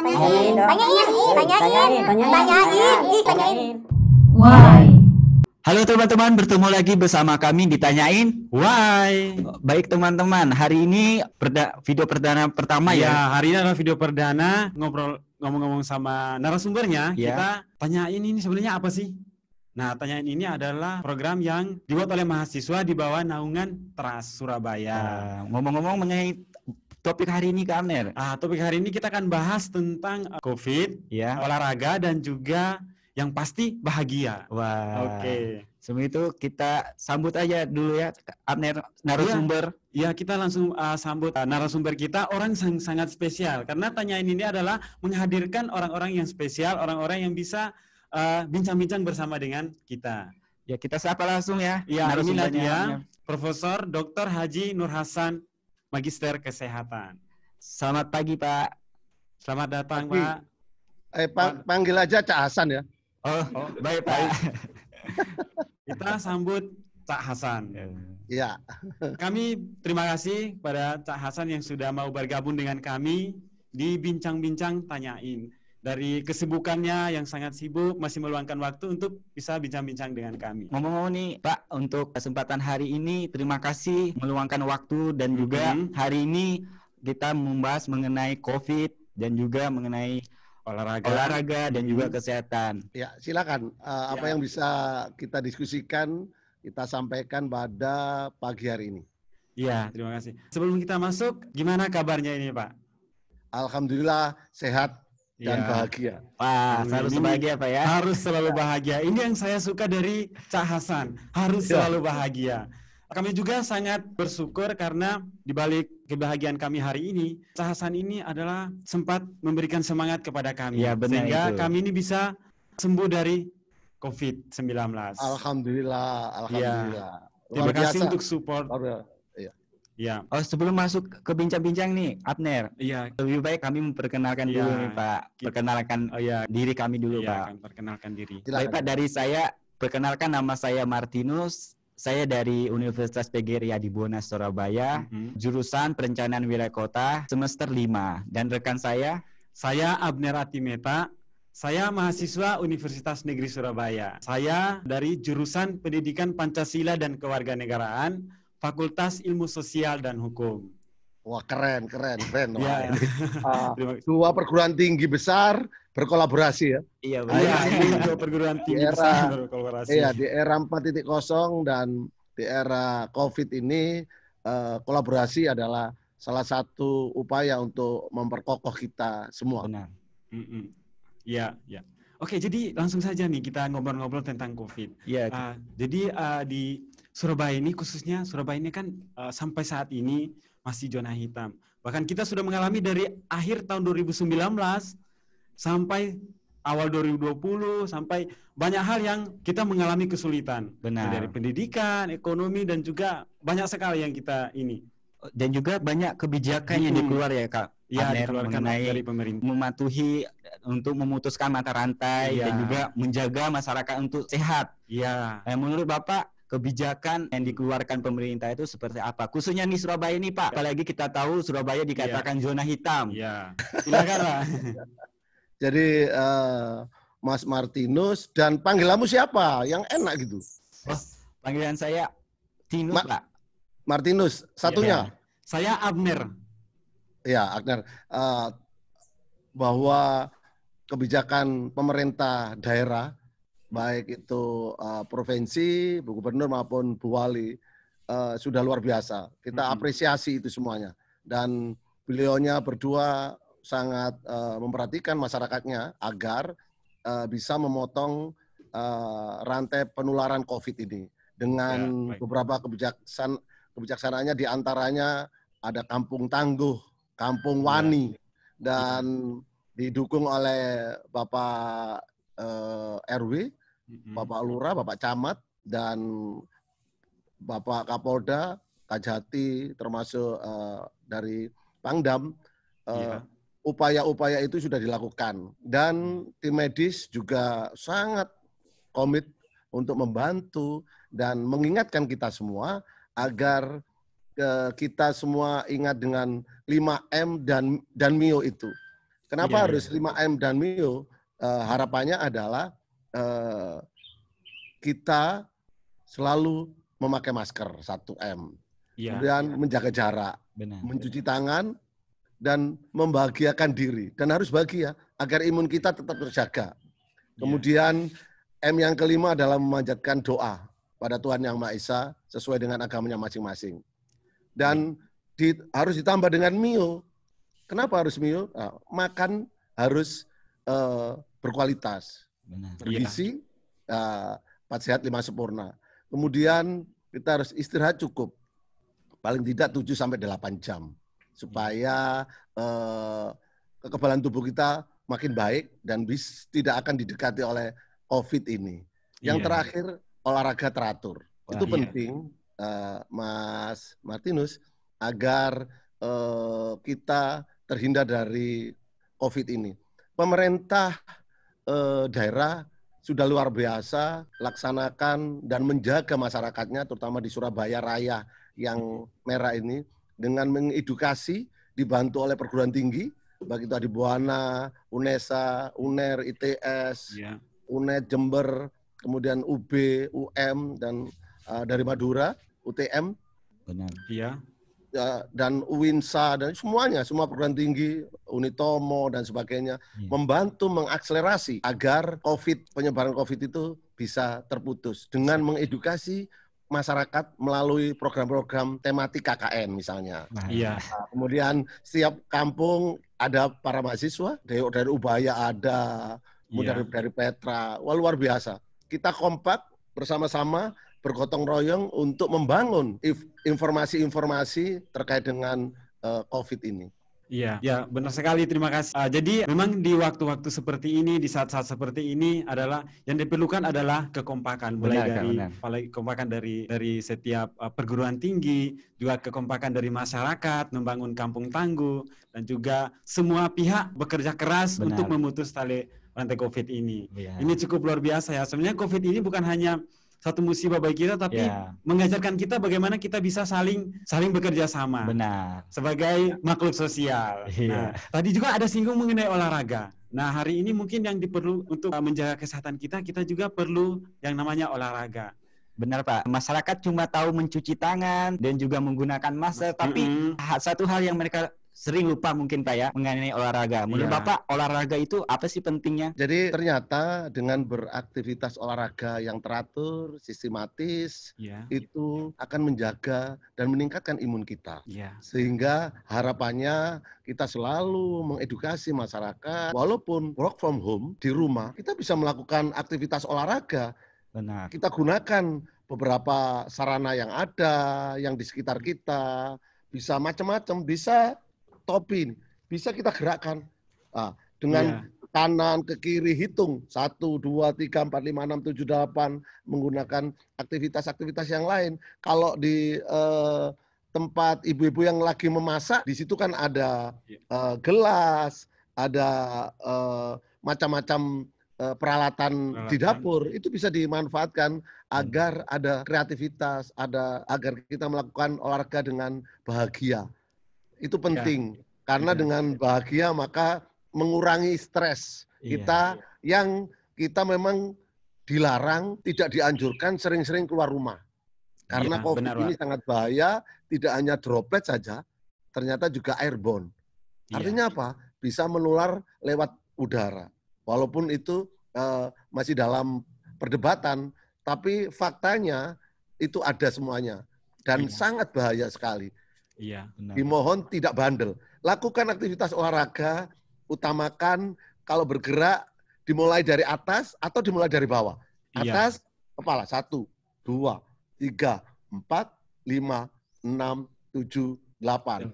Tanyain. Why? Halo teman-teman, bertemu lagi bersama kami ditanyain why. Baik teman-teman, hari ini video perdana pertama ya. Hari ini adalah video perdana ngomong-ngomong sama narasumbernya. Ya. Kita tanyain ini sebenarnya apa sih? Nah, tanyain ini adalah program yang dibuat oleh mahasiswa di bawah naungan Trust Surabaya. Ngomong-ngomong mengenai topik hari ini Kak Abner. Topik hari ini kita akan bahas tentang COVID, Ya. olahraga dan juga yang pasti bahagia. Wah. Oke. Sebelum itu kita sambut aja dulu ya Abner, narasumber. Ya, kita langsung sambut narasumber kita, orang yang sangat spesial. Karena tanyain ini adalah menghadirkan orang-orang yang spesial, orang-orang yang bisa bincang-bincang bersama dengan kita. Ya, kita sapa langsung ya. Ya, inilah dia, narasumbernya. Profesor Dr. Haji Nur Hasan, Magister Kesehatan. Selamat pagi Pak. Selamat datang, Pagi. Pak. Panggil aja Cak Hasan ya. Oh, baik Pak. Kita sambut Cak Hasan. Iya. Kami terima kasih pada Cak Hasan yang sudah mau bergabung dengan kami di Bincang-Bincang Tanyain. Dari kesibukannya yang sangat sibuk, masih meluangkan waktu untuk bisa bincang-bincang dengan kami. Ngomong-ngomong nih Pak, untuk kesempatan hari ini terima kasih meluangkan waktu dan juga hari ini kita membahas mengenai COVID dan juga mengenai olahraga dan juga kesehatan. Ya, silakan. Apa yang bisa kita diskusikan, kita sampaikan pada pagi hari ini. Iya, terima kasih. Sebelum kita masuk, gimana kabarnya ini, Pak? Alhamdulillah sehat dan bahagia. Pak, harus bahagia Pak ya. Harus selalu bahagia. Ini yang saya suka dari Cak Hasan, harus selalu bahagia. Kami juga sangat bersyukur karena di balik kebahagiaan kami hari ini, Cak Hasan ini adalah sempat memberikan semangat kepada kami. Ya, benar sehingga itu. kami ini bisa sembuh dari COVID-19. Alhamdulillah. Terima kasih untuk support. Ya. Oh, sebelum masuk ke bincang-bincang nih, Abner. Iya. Lebih baik kami memperkenalkan dulu nih Pak. Perkenalkan diri kami dulu Pak. Akan perkenalkan diri. Baik Pak, dari saya perkenalkan, nama saya Martinus. Saya dari Universitas PGRI Adibuwana Surabaya, jurusan Perencanaan Wilayah Kota, semester 5. Dan rekan saya Abner Atimeta. Saya mahasiswa Universitas Negeri Surabaya. Saya dari jurusan Pendidikan Pancasila dan Kewarganegaraan, Fakultas Ilmu Sosial dan Hukum. Wah, keren. Ya. Dua perguruan tinggi besar berkolaborasi ya. Iya benar. Dua perguruan tinggi besar berkolaborasi. Iya, di era 4.0 dan di era COVID ini kolaborasi adalah salah satu upaya untuk memperkokoh kita semua. Benar. Iya. Oke, jadi langsung saja nih kita ngobrol-ngobrol tentang COVID. Iya. Jadi di Surabaya ini, khususnya Surabaya ini kan sampai saat ini masih zona hitam. Bahkan kita sudah mengalami dari akhir tahun 2019 sampai awal 2020, sampai banyak hal yang kita mengalami kesulitan. Benar. Dari pendidikan, ekonomi, dan juga banyak sekali yang kita ini. Dan juga banyak kebijakan yang dikeluar ya Kak. Ya, Abner, dikeluarkan mengenai dari pemerintah. mematuhi untuk memutuskan mata rantai dan juga menjaga masyarakat untuk sehat. Iya. Menurut Bapak, kebijakan yang dikeluarkan pemerintah itu seperti apa? Khususnya di Surabaya ini Pak. Apalagi kita tahu Surabaya dikatakan zona hitam. Iya. Silakanlah. Jadi Mas Martinus, dan panggilanmu siapa? Yang enak gitu. Panggilan saya Tinus Pak. Martinus, satunya. Saya Abner. Ya, Agner. Bahwa kebijakan pemerintah daerah, baik itu provinsi, Bu Gubernur maupun Bu Wali, sudah luar biasa. Kita apresiasi itu semuanya. Dan beliaunya berdua sangat memperhatikan masyarakatnya agar bisa memotong rantai penularan COVID ini. Dengan beberapa kebijaksanaannya, diantaranya ada Kampung Tangguh, Kampung Wani, dan didukung oleh Bapak RW, Bapak Lurah, Bapak Camat, dan Bapak Kapolda, Kajati, termasuk dari Pangdam. Upaya-upaya itu sudah dilakukan. Dan tim medis juga sangat komit untuk membantu dan mengingatkan kita semua agar kita semua ingat dengan 5M dan MIO itu. Kenapa Iya, harus 5M dan Mio? Harapannya adalah kita selalu memakai masker 1M. iya, Kemudian menjaga jarak, Benar. mencuci tangan, dan membahagiakan diri. Dan harus bahagia agar imun kita tetap terjaga. Kemudian M yang kelima adalah memanjatkan doa pada Tuhan Yang Maha Esa sesuai dengan agamanya masing-masing. Dan harus ditambah dengan Mio. Kenapa harus Mio? Makan harus berkualitas, Benar. bergizi, 4 sehat 5 sempurna. Kemudian kita harus istirahat cukup, paling tidak 7-8 jam, supaya kekebalan tubuh kita makin baik dan tidak akan didekati oleh COVID ini. Yang terakhir, olahraga teratur. Itu penting, Mas Martinus, agar kita terhindar dari COVID ini. Pemerintah daerah sudah luar biasa laksanakan dan menjaga masyarakatnya, terutama di Surabaya Raya yang merah ini, dengan mengedukasi, dibantu oleh perguruan tinggi, baik itu Adibuana, UNESA, UNER, ITS, UNED Jember, kemudian UB, UM, dan dari Madura, UTM, Benar. Iya. Dan UINSA, dan semuanya, semua perguruan tinggi, Unitomo, dan sebagainya, membantu mengakselerasi agar penyebaran COVID itu bisa terputus dengan mengedukasi masyarakat melalui program-program tematik KKN misalnya. Iya. Kemudian setiap kampung ada para mahasiswa, dari Ubaya ada, kemudian dari Petra, wah luar biasa. Kita kompak bersama-sama, bergotong royong untuk membangun informasi-informasi terkait dengan COVID ini. Iya, ya benar sekali. Terima kasih. Jadi memang di waktu-waktu seperti ini, di saat-saat seperti ini adalah yang diperlukan adalah kekompakan, mulai kekompakan dari setiap perguruan tinggi, juga kekompakan dari masyarakat, membangun kampung tangguh, dan juga semua pihak bekerja keras untuk memutus tali rantai COVID ini. Ini cukup luar biasa ya. Sebenarnya COVID ini bukan hanya satu musibah bagi kita, tapi mengajarkan kita bagaimana kita bisa saling bekerja sama. Benar. Sebagai makhluk sosial. Nah, tadi juga ada singgung mengenai olahraga. Nah, hari ini mungkin yang diperlu untuk menjaga kesehatan kita juga perlu yang namanya olahraga. Benar Pak, masyarakat cuma tahu mencuci tangan dan juga menggunakan masker, tapi satu hal yang mereka sering lupa mungkin Pak ya, mengenai olahraga. Menurut Bapak, olahraga itu apa sih pentingnya? Jadi ternyata dengan beraktivitas olahraga yang teratur, sistematis, itu akan menjaga dan meningkatkan imun kita. Sehingga harapannya kita selalu mengedukasi masyarakat, walaupun work from home, di rumah, kita bisa melakukan aktivitas olahraga. Benar. Kita gunakan beberapa sarana yang ada, yang di sekitar kita, bisa macam-macam, bisa topi, bisa kita gerakkan dengan kanan ke kiri, hitung 1, 2, 3, 4, 5, 6, 7, 8, menggunakan aktivitas-aktivitas yang lain. Kalau di tempat ibu-ibu yang lagi memasak, di situ kan ada gelas, ada macam-macam peralatan di dapur, itu bisa dimanfaatkan agar ada kreativitas, agar kita melakukan olahraga dengan bahagia. Itu penting, karena dengan bahagia maka mengurangi stres kita yang kita memang dilarang, tidak dianjurkan sering-sering keluar rumah. Karena COVID ini sangat bahaya, tidak hanya droplet saja, ternyata juga airborne. Artinya apa? Bisa menular lewat udara. Walaupun itu masih dalam perdebatan, tapi faktanya itu ada semuanya. Dan sangat bahaya sekali. Dimohon tidak bandel. Lakukan aktivitas olahraga, utamakan kalau bergerak dimulai dari atas atau dimulai dari bawah. Atas, kepala. 1, 2, 3, 4, 5, 6, 7, 8.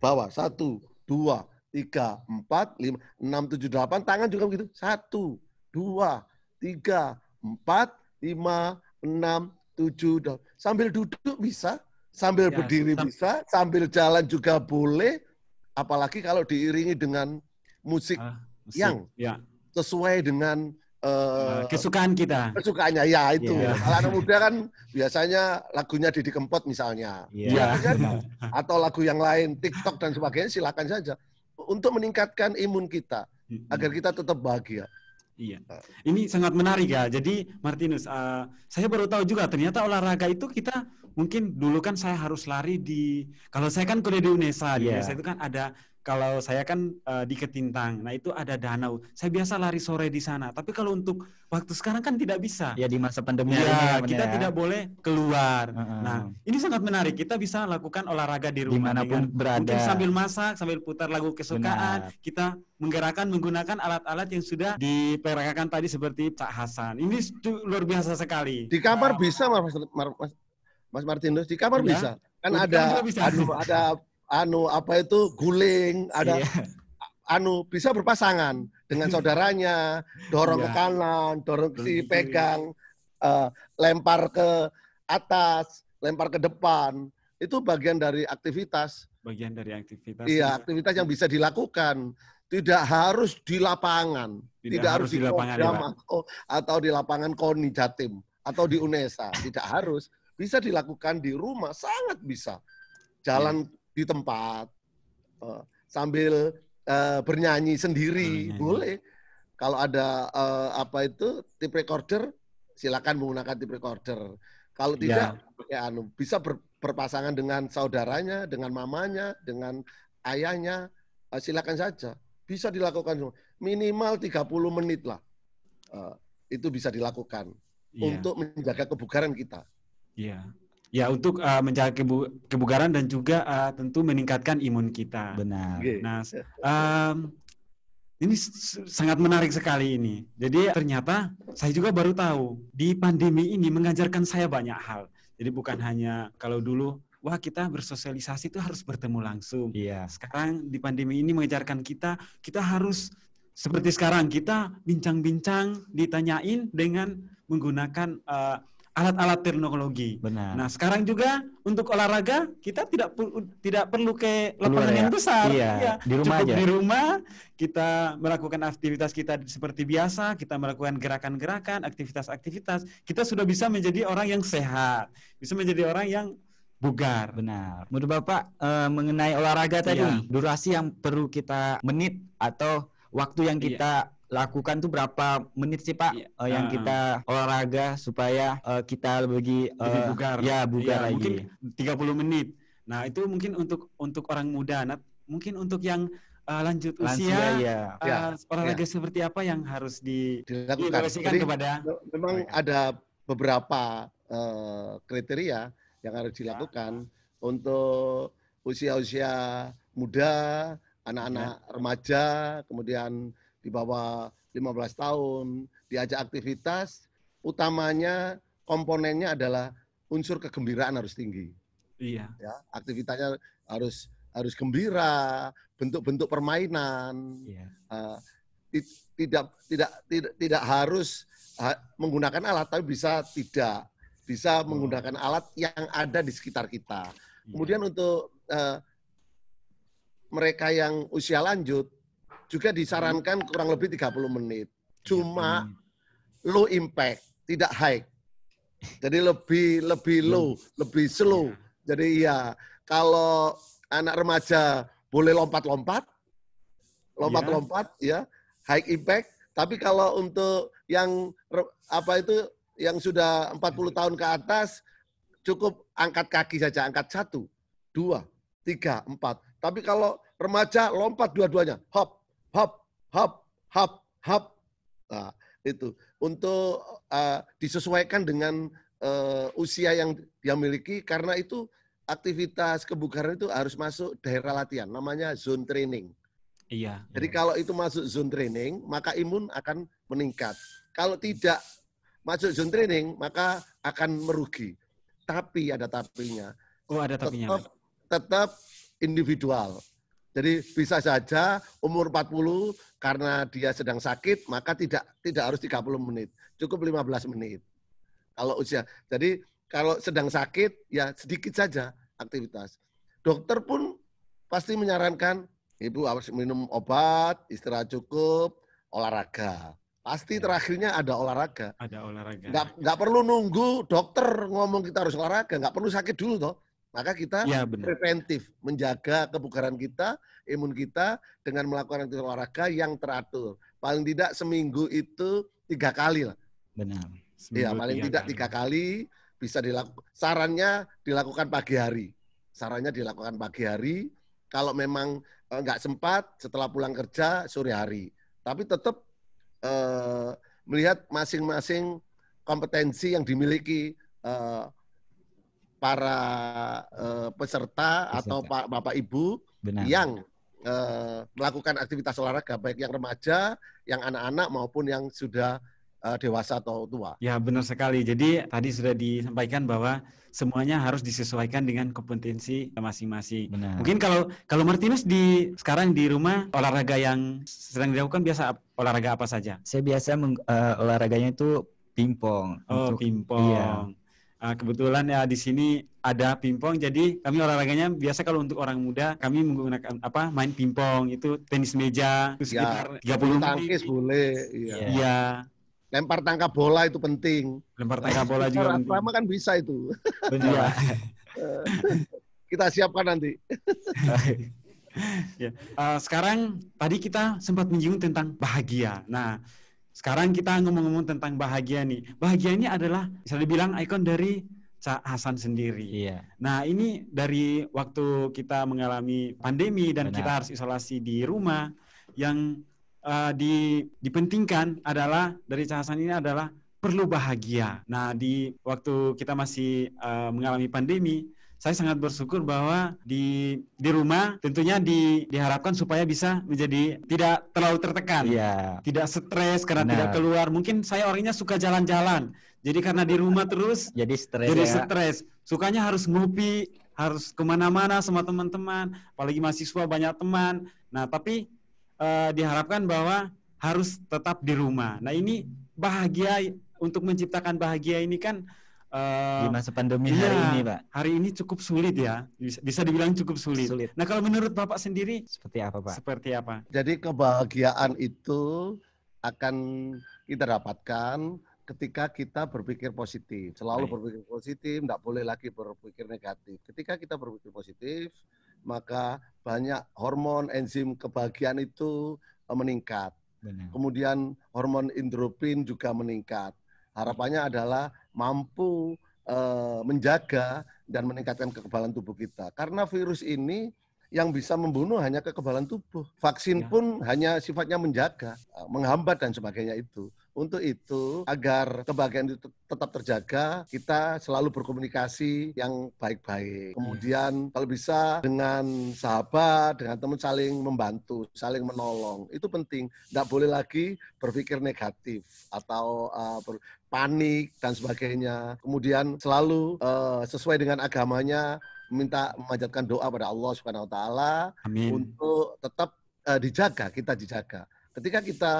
Bawah. 1, 2, 3, 4, 5, 6, 7, 8. Tangan juga begitu. 1, 2, 3, 4, 5, 6, 7, 8. Sambil duduk bisa. Sambil berdiri bisa, sambil jalan juga boleh, apalagi kalau diiringi dengan musik yang sesuai dengan kesukaan kita. Kesukaannya, ya itu. Kalau anak muda kan biasanya lagunya Didi Kempot misalnya. Atau lagu yang lain, TikTok dan sebagainya, silakan saja. untuk meningkatkan imun kita agar kita tetap bahagia. Iya, ini sangat menarik ya. Jadi Martinus, saya baru tahu juga ternyata olahraga itu kita mungkin dulu kan saya harus lari kalau saya kan kuliah di UNESA, di UNESA itu kan ada, kalau saya kan di Ketintang, nah itu ada danau. Saya biasa lari sore di sana. Tapi kalau untuk waktu sekarang kan tidak bisa. Ya di masa pandemi ini Ya, ya, kita tidak boleh keluar. Uh-uh. Nah, ini sangat menarik. Kita bisa lakukan olahraga di rumah dimanapun berada. Mungkin sambil masak, sambil putar lagu kesukaan, kita menggunakan alat-alat yang sudah diperagakan tadi seperti Cak Hasan. Ini luar biasa sekali. Di kamar bisa Mas Martinus, di kamar bisa. Kan ada apa itu guling, ada bisa berpasangan dengan saudaranya, dorong ke kanan, dorong ke sini, pegang, lempar ke atas, lempar ke depan. Itu bagian dari aktivitas. Bagian dari aktivitas. Iya, aktivitas yang bisa dilakukan. Tidak harus di lapangan. Tidak harus di lapangan ya, atau di lapangan KONI Jatim atau di UNESA. Tidak harus. Bisa dilakukan di rumah, sangat bisa. Jalan di tempat, sambil bernyanyi sendiri, boleh. Kalau ada tape recorder, silakan menggunakan tape recorder. Kalau tidak, bisa berpasangan dengan saudaranya, dengan mamanya, dengan ayahnya, silakan saja. Bisa dilakukan minimal 30 menit lah. Itu bisa dilakukan untuk menjaga kebugaran kita. Iya. Ya, untuk menjaga kebugaran dan juga tentu meningkatkan imun kita. Benar. Nah, ini sangat menarik sekali ini. Jadi ternyata saya juga baru tahu di pandemi ini mengajarkan saya banyak hal. Jadi bukan hanya kalau dulu wah kita bersosialisasi itu harus bertemu langsung. Iya. Sekarang di pandemi ini mengajarkan kita harus seperti sekarang kita bincang-bincang, ditanyain dengan menggunakan alat-alat teknologi. Benar. Nah, sekarang juga untuk olahraga kita tidak perlu ke lapangan yang besar. Iya, di rumah cukup aja. Di rumah kita melakukan aktivitas kita seperti biasa, kita melakukan gerakan-gerakan, aktivitas-aktivitas. Kita sudah bisa menjadi orang yang sehat, bisa menjadi orang yang bugar. Benar. Menurut Bapak mengenai olahraga tadi, durasi yang perlu kita menit atau waktu yang kita lakukan tuh berapa menit sih Pak yang kita olahraga supaya kita lebih bugar. Ya, bugar lagi. Mungkin 30 menit. Nah, itu mungkin untuk orang muda. Nah, mungkin untuk yang lanjut usia, olahraga seperti apa yang harus dilakukan kepada memang ada beberapa kriteria yang harus dilakukan untuk usia-usia muda, anak-anak remaja, kemudian di bawah 15 tahun, diajak aktivitas, utamanya komponennya adalah unsur kegembiraan harus tinggi. Iya. Ya, aktivitasnya harus gembira, bentuk-bentuk permainan. Iya. Tidak harus menggunakan alat, tapi bisa menggunakan alat yang ada di sekitar kita. Kemudian untuk mereka yang usia lanjut juga disarankan kurang lebih 30 menit. Cuma low impact, tidak high. Jadi lebih low, lebih slow. Jadi kalau anak remaja boleh lompat-lompat, ya, high impact. Tapi kalau untuk yang yang sudah 40 tahun ke atas, cukup angkat kaki saja, angkat 1, 2, 3, 4. Tapi kalau remaja lompat dua-duanya, hop, hop, hop, hop, hop. Nah, itu untuk disesuaikan dengan usia yang dia miliki, karena itu aktivitas kebugaran itu harus masuk daerah latihan, namanya zone training. Iya. Jadi kalau itu masuk zone training, maka imun akan meningkat. Kalau tidak masuk zone training, maka akan merugi. Tapi ada tapinya. Oh, ada tapinya. Tetap individual. Jadi bisa saja umur 40 karena dia sedang sakit, maka tidak harus 30 menit. Cukup 15 menit. Kalau usia. Jadi kalau sedang sakit, ya sedikit saja aktivitas. Dokter pun pasti menyarankan, Ibu harus minum obat, istirahat cukup, olahraga. Pasti terakhirnya ada olahraga. Ada olahraga. Nggak perlu nunggu dokter ngomong kita harus olahraga. Nggak perlu sakit dulu toh. Maka kita preventif, menjaga kebugaran kita, imun kita dengan melakukan aktivitas olahraga yang teratur. Paling tidak seminggu itu 3 kali lah. Benar. Iya, paling tidak 3 kali bisa dilakukan. Sarannya dilakukan pagi hari. Kalau memang nggak sempat setelah pulang kerja sore hari. Tapi tetap melihat masing-masing kompetensi yang dimiliki para peserta atau Bapak Ibu. Benar. Yang melakukan aktivitas olahraga, baik yang remaja, yang anak-anak maupun yang sudah dewasa atau tua. Ya, benar sekali. Jadi tadi sudah disampaikan bahwa semuanya harus disesuaikan dengan kompetensi masing-masing. Mungkin kalau Martinus sekarang di rumah, olahraga yang sedang dilakukan biasa olahraga apa saja? Saya biasa olahraganya itu pingpong. Pingpong. Iya. Kebetulan ya di sini ada pingpong, jadi kami olahraganya biasa kalau untuk orang muda kami menggunakan main pingpong, itu tenis meja, itu sekitar 30 menit. Tangkis boleh. Iya. Lempar tangkap bola itu penting. Lempar tangkap bola juga penting. Lama kan bisa itu. Benar. Kita siapkan nanti. Ya. Sekarang tadi kita sempat menyinggung tentang bahagia. Nah, sekarang kita ngomong-ngomong tentang bahagia nih. Bahagia ini adalah bisa dibilang ikon dari Cak Hasan sendiri. Iya. Nah, ini dari waktu kita mengalami pandemi dan kita harus isolasi di rumah, yang dipentingkan adalah dari Cak Hasan ini adalah perlu bahagia. Nah, di waktu kita masih mengalami pandemi, saya sangat bersyukur bahwa di rumah tentunya diharapkan supaya bisa menjadi tidak terlalu tertekan, tidak stres karena tidak keluar. Mungkin saya orangnya suka jalan-jalan, jadi karena di rumah terus jadi stres. Sukanya harus ngopi, harus kemana-mana sama teman-teman, apalagi mahasiswa banyak teman. Nah, tapi diharapkan bahwa harus tetap di rumah. Nah, ini bahagia, untuk menciptakan bahagia ini kan di masa pandemi hari ini, Pak. Hari ini cukup sulit ya, bisa dibilang cukup sulit. Nah, kalau menurut Bapak sendiri seperti apa, Pak? Seperti apa? Jadi kebahagiaan itu akan kita dapatkan ketika kita berpikir positif. Selalu berpikir positif, tidak boleh lagi berpikir negatif. Ketika kita berpikir positif, maka banyak hormon enzim kebahagiaan itu meningkat. Benar. Kemudian hormon endorfin juga meningkat. Harapannya adalah mampu menjaga dan meningkatkan kekebalan tubuh kita. Karena virus ini yang bisa membunuh hanya kekebalan tubuh. Vaksin pun hanya sifatnya menjaga, menghambat dan sebagainya itu. Untuk itu, agar kebahagiaan itu tetap terjaga, kita selalu berkomunikasi yang baik-baik. Kemudian kalau bisa dengan sahabat, dengan teman saling membantu, saling menolong. Itu penting. Tidak boleh lagi berpikir negatif atau panik dan sebagainya. Kemudian selalu sesuai dengan agamanya, memanjatkan doa pada Allah Subhanahu wa taala untuk tetap kita dijaga. Ketika kita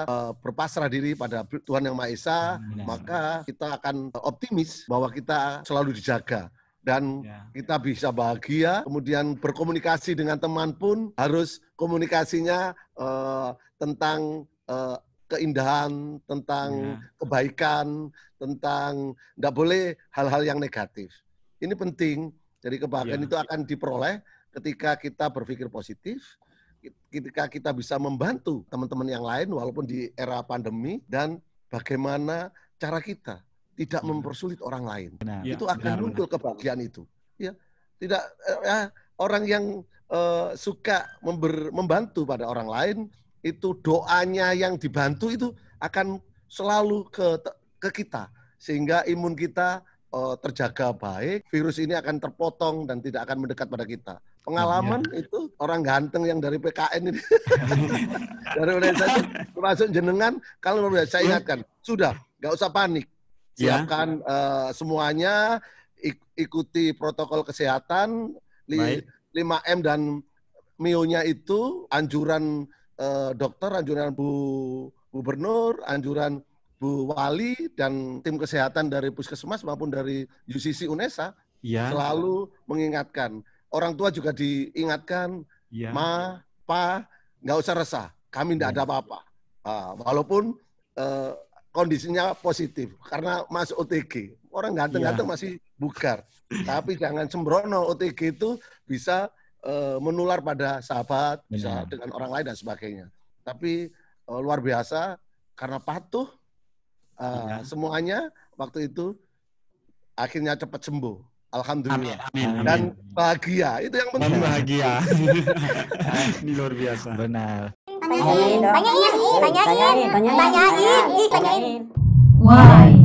berpasrah diri pada Tuhan Yang Maha Esa, maka kita akan optimis bahwa kita selalu dijaga dan kita bisa bahagia. Kemudian berkomunikasi dengan teman pun harus komunikasinya tentang keindahan, tentang kebaikan, tentang tidak boleh hal-hal yang negatif. Ini penting. Jadi kebahagiaan itu akan diperoleh ketika kita berpikir positif, ketika kita bisa membantu teman-teman yang lain walaupun di era pandemi, dan bagaimana cara kita tidak mempersulit orang lain. Itu akan muncul kebahagiaan itu. Ya, tidak orang yang suka membantu pada orang lain, itu doanya yang dibantu itu akan selalu ke kita, sehingga imun kita terjaga baik, virus ini akan terpotong dan tidak akan mendekat pada kita. Pengalaman itu orang ganteng yang dari PKN ini, dari organisasi termasuk jenengan, kalau saya ingatkan, sudah, nggak usah panik, siapkan semuanya, ikuti protokol kesehatan, 5M dan MIO-nya itu, anjuran dokter, anjuran Bu Gubernur, anjuran Bu Wali dan tim kesehatan dari Puskesmas maupun dari UCC UNESA selalu mengingatkan. Orang tua juga diingatkan, Ma, Pa, nggak usah resah, kami tidak ada apa-apa. Walaupun kondisinya positif karena masuk OTG. Orang ganteng-ganteng masih bugar. Tapi jangan sembrono, OTG itu bisa menular pada sahabat, bisa dengan orang lain dan sebagainya. Tapi luar biasa karena patuh semuanya waktu itu akhirnya cepat sembuh. Alhamdulillah. Amin. Dan bahagia, itu yang penting. Bahagia. Ini luar biasa. Benar. Tanyain. Why?